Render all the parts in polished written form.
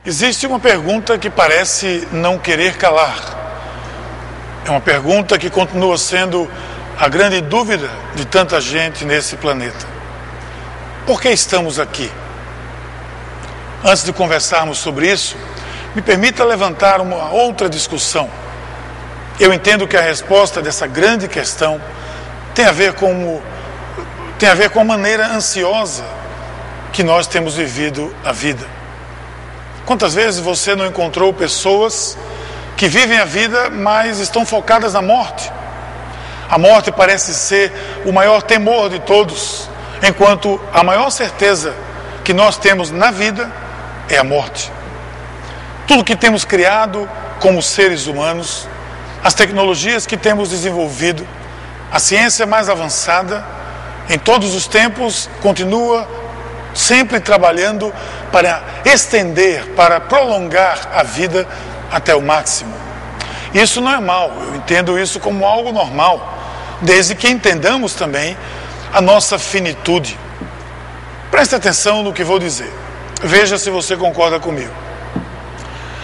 Existe uma pergunta que parece não querer calar. É uma pergunta que continua sendo a grande dúvida de tanta gente nesse planeta. Por que estamos aqui? Antes de conversarmos sobre isso, me permita levantar uma outra discussão. Eu entendo que a resposta dessa grande questão tem a ver com a maneira ansiosa que nós temos vivido a vida. Quantas vezes você não encontrou pessoas que vivem a vida, mas estão focadas na morte? A morte parece ser o maior temor de todos, enquanto a maior certeza que nós temos na vida é a morte. Tudo que temos criado como seres humanos, as tecnologias que temos desenvolvido, a ciência mais avançada, em todos os tempos, continua sempre trabalhando para estender, para prolongar a vida até o máximo. Isso não é mal, eu entendo isso como algo normal, desde que entendamos também a nossa finitude. Preste atenção no que vou dizer, veja se você concorda comigo.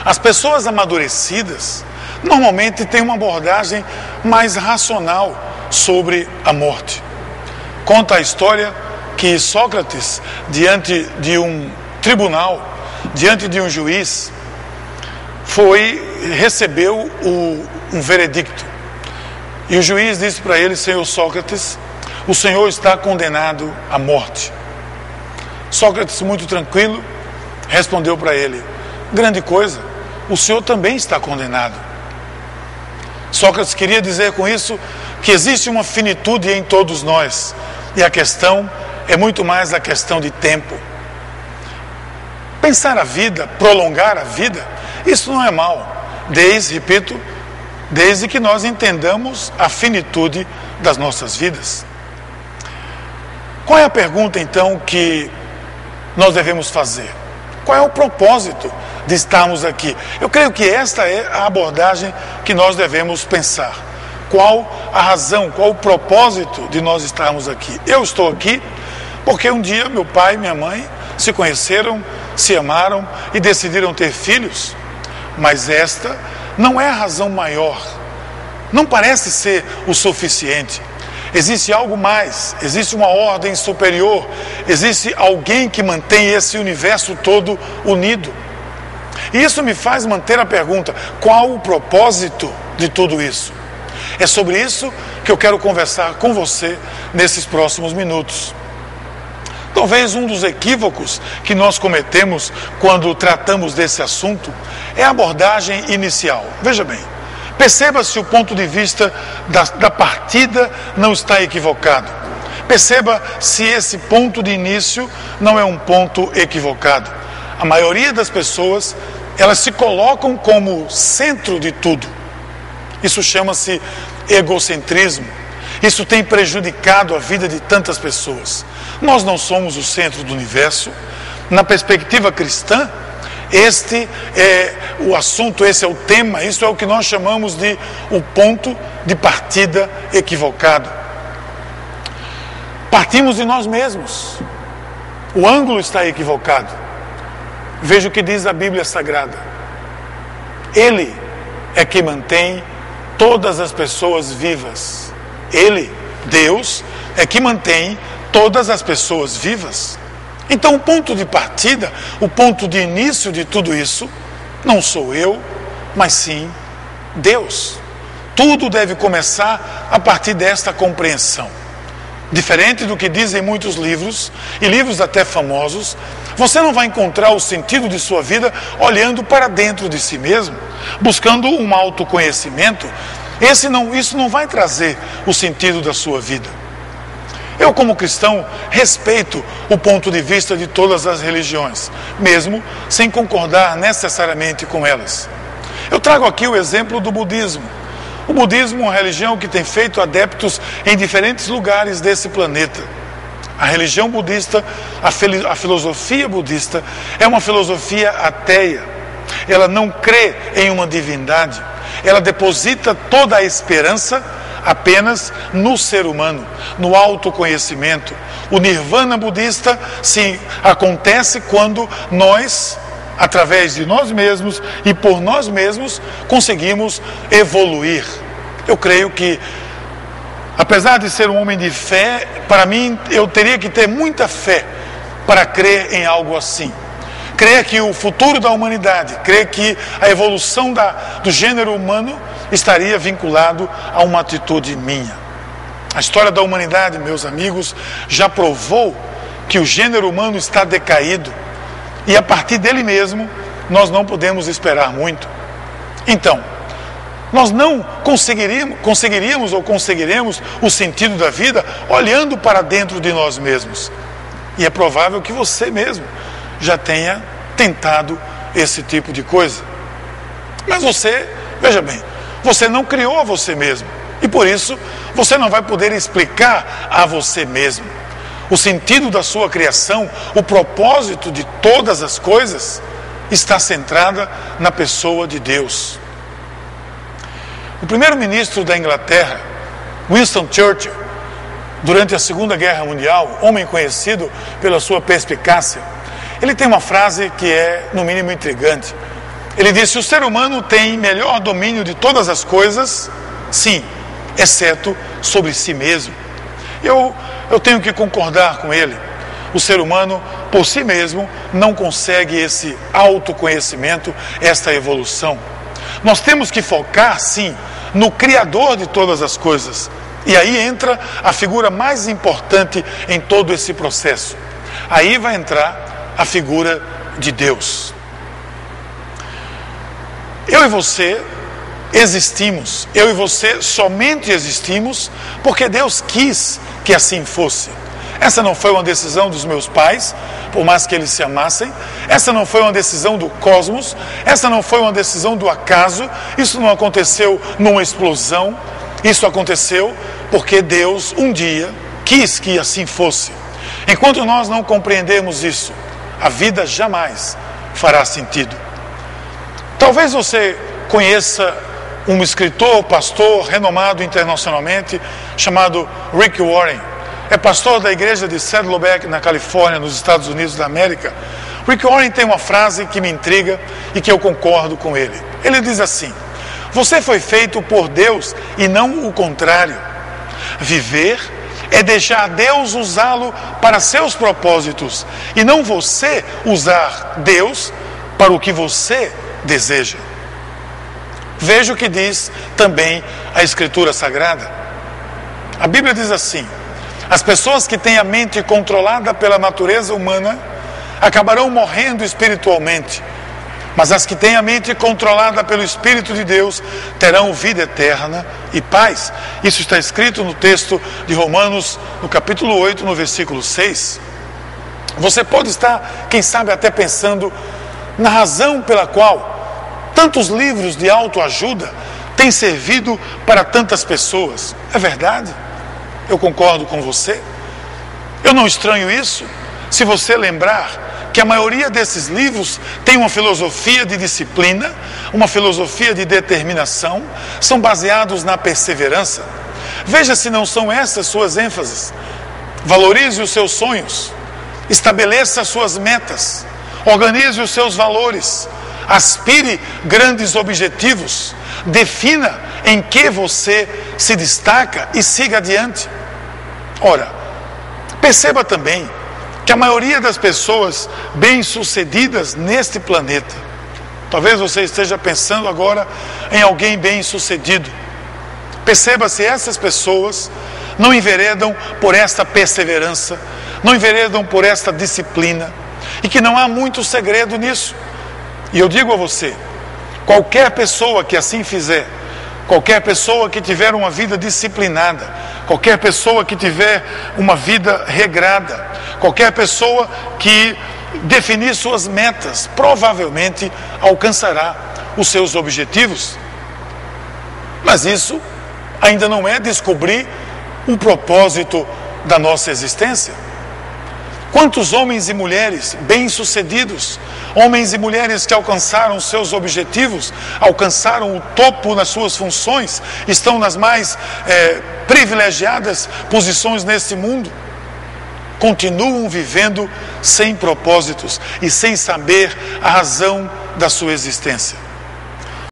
As pessoas amadurecidas normalmente têm uma abordagem mais racional sobre a morte. Conta a história que Sócrates, diante de um tribunal, diante de um juiz, recebeu um veredicto. E o juiz disse para ele: Senhor Sócrates, o senhor está condenado à morte. Sócrates, muito tranquilo, respondeu para ele: grande coisa, o senhor também está condenado. Sócrates queria dizer com isso que existe uma finitude em todos nós, e a questão é muito mais a questão de tempo. Pensar a vida, prolongar a vida, isso não é mal, desde que nós entendamos a finitude das nossas vidas. Qual é a pergunta então que nós devemos fazer? Qual é o propósito de estarmos aqui? Eu creio que esta é a abordagem que nós devemos pensar. Qual a razão, qual o propósito de nós estarmos aqui? Eu estou aqui porque um dia meu pai e minha mãe se conheceram, se amaram e decidiram ter filhos. Mas esta não é a razão maior. Não parece ser o suficiente. Existe algo mais, existe uma ordem superior, existe alguém que mantém esse universo todo unido. E isso me faz manter a pergunta: qual o propósito de tudo isso? É sobre isso que eu quero conversar com você nesses próximos minutos. Talvez um dos equívocos que nós cometemos quando tratamos desse assunto é a abordagem inicial. Veja bem, perceba se o ponto de vista da partida não está equivocado. Perceba se esse ponto de início não é um ponto equivocado. A maioria das pessoas, elas se colocam como centro de tudo. Isso chama-se egocentrismo. Isso tem prejudicado a vida de tantas pessoas. Nós não somos o centro do universo. Na perspectiva cristã, este é o assunto, esse é o tema, isso é o que nós chamamos de o ponto de partida equivocado. Partimos de nós mesmos. O ângulo está equivocado. Veja o que diz a Bíblia Sagrada. Ele é que mantém todas as pessoas vivas. Ele, Deus, é que mantém todas as pessoas vivas. Então o ponto de partida, o ponto de início de tudo isso, não sou eu, mas sim Deus. Tudo deve começar a partir desta compreensão. Diferente do que dizem muitos livros, e livros até famosos, você não vai encontrar o sentido de sua vida olhando para dentro de si mesmo, buscando um autoconhecimento. Isso não vai trazer o sentido da sua vida. Eu, como cristão, respeito o ponto de vista de todas as religiões, mesmo sem concordar necessariamente com elas. Eu trago aqui o exemplo do budismo. O budismo é uma religião que tem feito adeptos em diferentes lugares desse planeta. A religião budista, a filosofia budista, é uma filosofia ateia. Ela não crê em uma divindade. Ela deposita toda a esperança apenas no ser humano, no autoconhecimento. O nirvana budista acontece quando nós através de nós mesmos e por nós mesmos, conseguimos evoluir. Eu creio que, apesar de ser um homem de fé, para mim, eu teria que ter muita fé para crer em algo assim. Crer que o futuro da humanidade, crer que a evolução do gênero humano estaria vinculado a uma atitude minha. A história da humanidade, meus amigos, já provou que o gênero humano está decaído e a partir dele mesmo nós não podemos esperar muito. Então, nós não conseguiríamos o sentido da vida olhando para dentro de nós mesmos. E é provável que você mesmo já tenha tentado esse tipo de coisa. Mas você, veja bem, você não criou a você mesmo. E por isso, você não vai poder explicar a você mesmo. O sentido da sua criação, o propósito de todas as coisas, está centrada na pessoa de Deus. O primeiro-ministro da Inglaterra, Winston Churchill, durante a Segunda Guerra Mundial, homem conhecido pela sua perspicácia, ele tem uma frase que é, no mínimo, intrigante. Ele disse: o ser humano tem melhor domínio de todas as coisas, sim, exceto sobre si mesmo. Eu tenho que concordar com ele. O ser humano, por si mesmo, não consegue esse autoconhecimento, esta evolução. Nós temos que focar, sim, no Criador de todas as coisas. E aí entra a figura mais importante em todo esse processo. Aí vai entrar a figura de Deus. Eu e você existimos, eu e você somente existimos porque Deus quis que assim fosse. Essa não foi uma decisão dos meus pais, por mais que eles se amassem. Essa não foi uma decisão do cosmos. Essa não foi uma decisão do acaso. Isso não aconteceu numa explosão. Isso aconteceu porque Deus um dia quis que assim fosse. Enquanto nós não compreendemos isso, a vida jamais fará sentido. Talvez você conheça um escritor, pastor renomado internacionalmente, chamado Rick Warren. É pastor da igreja de Saddleback, na Califórnia, nos Estados Unidos da América. Rick Warren tem uma frase que me intriga e que eu concordo com ele. Ele diz assim: você foi feito por Deus e não o contrário. Viver é deixar Deus usá-lo para seus propósitos e não você usar Deus para o que você deseja. Veja o que diz também a Escritura Sagrada. A Bíblia diz assim: as pessoas que têm a mente controlada pela natureza humana acabarão morrendo espiritualmente, mas as que têm a mente controlada pelo Espírito de Deus terão vida eterna e paz. Isso está escrito no texto de Romanos, no capítulo 8, no versículo 6. Você pode estar, quem sabe, até pensando na razão pela qual tantos livros de autoajuda têm servido para tantas pessoas. É verdade, eu concordo com você. Eu não estranho isso se você lembrar que a maioria desses livros tem uma filosofia de disciplina, uma filosofia de determinação, são baseados na perseverança. Veja se não são essas suas ênfases. Valorize os seus sonhos, estabeleça as suas metas, organize os seus valores, aspire grandes objetivos, defina em que você se destaca e siga adiante. Ora, perceba também que a maioria das pessoas bem-sucedidas neste planeta, talvez você esteja pensando agora em alguém bem-sucedido, perceba se essas pessoas não enveredam por esta perseverança, não enveredam por esta disciplina, e que não há muito segredo nisso. E eu digo a você, qualquer pessoa que assim fizer, qualquer pessoa que tiver uma vida disciplinada, qualquer pessoa que tiver uma vida regrada, qualquer pessoa que definir suas metas, provavelmente alcançará os seus objetivos. Mas isso ainda não é descobrir o propósito da nossa existência. Quantos homens e mulheres bem-sucedidos, homens e mulheres que alcançaram seus objetivos, alcançaram o topo nas suas funções, estão nas mais privilegiadas posições nesse mundo. continuam vivendo sem propósitos e sem saber a razão da sua existência.